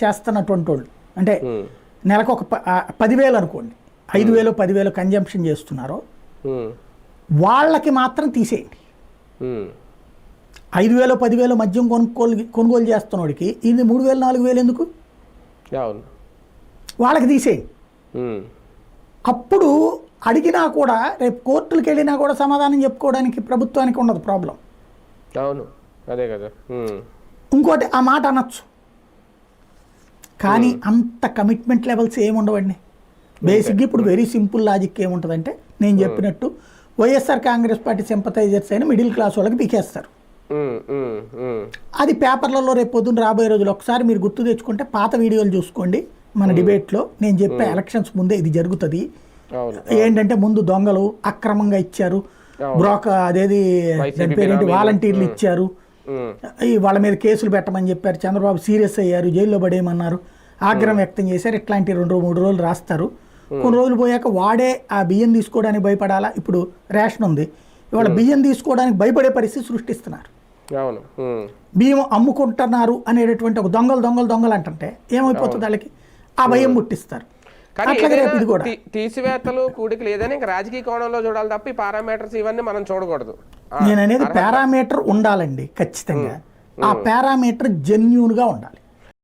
చేస్తున్నటువంటి వాళ్ళు అంటే నెలకు ఒక 10,000 అనుకోండి, 5,000 10,000 కన్జంప్షన్ చేస్తున్నారో వాళ్ళకి మాత్రం తీసేయండి. 5,000 10,000 మద్యం కొనుగోలు చేస్తున్నవాడికి ఇది 3,000 4,000 ఎందుకు? వాళ్ళకి తీసేయండి. అప్పుడు అడిగినా కూడా రేపు కోర్టులకు వెళ్ళినా కూడా సమాధానం చెప్పుకోవడానికి ప్రభుత్వానికి ఉండదు ప్రాబ్లం. అవును, అదే కదా. ఇంకోటి ఆ మాట అనొచ్చు, కానీ అంత కమిట్మెంట్ లెవెల్స్ ఏముండవండి. బేసిక్గా ఇప్పుడు వెరీ సింపుల్ లాజిక్ ఏముంటుందంటే నేను చెప్పినట్టు వైఎస్ఆర్ కాంగ్రెస్ పార్టీ సింపథైజర్స్ అయిన మిడిల్ క్లాస్ వాళ్ళకి పీకేస్తారు. అది పేపర్లలో రేపు పొద్దున్న రాబోయే రోజులు ఒకసారి మీరు గుర్తు తెచ్చుకుంటే పాత వీడియోలు చూసుకోండి. మన డిబేట్లో నేను చెప్పే ఎలక్షన్స్ ముందే ఇది జరుగుతుంది. ఏంటంటే ముందు దొంగలు అక్రమంగా ఇచ్చారు, అదేది దాని పేరేంటి వాలంటీర్లు ఇచ్చారు, వాళ్ళ మీద కేసులు పెట్టమని చెప్పారు, చంద్రబాబు సీరియస్ అయ్యారు, జైల్లో పడేయమన్నారు, ఆగ్రహం వ్యక్తం చేశారు. ఇట్లాంటి 2-3 రోజులు రాస్తారు. కొన్ని రోజులు పోయాక వాడే ఆ బియ్యం తీసుకోవడానికి భయపడాలా. ఇప్పుడు రేషన్ ఉంది, ఇవాళ బియ్యం తీసుకోవడానికి భయపడే పరిస్థితి సృష్టిస్తున్నారు. బియ్యం అమ్ముకుంటున్నారు అనేటటువంటి ఒక దొంగలు అంటుంటే ఏమైపోతుంది వాళ్ళకి, ఆ భయం పుట్టిస్తారు. తీసివేతలు కూడికలు ఏదైనా ఇంకా రాజకీయ కోణంలో చూడాలి తప్ప ఈ పారామీటర్స్ ఇవన్నీ మనం చూడకూడదు. నేను అనేది పారామీటర్ ఉండాలండి ఖచ్చితంగా. ఆ పారామీటర్ జెన్యూన్ గా ఉండాలి.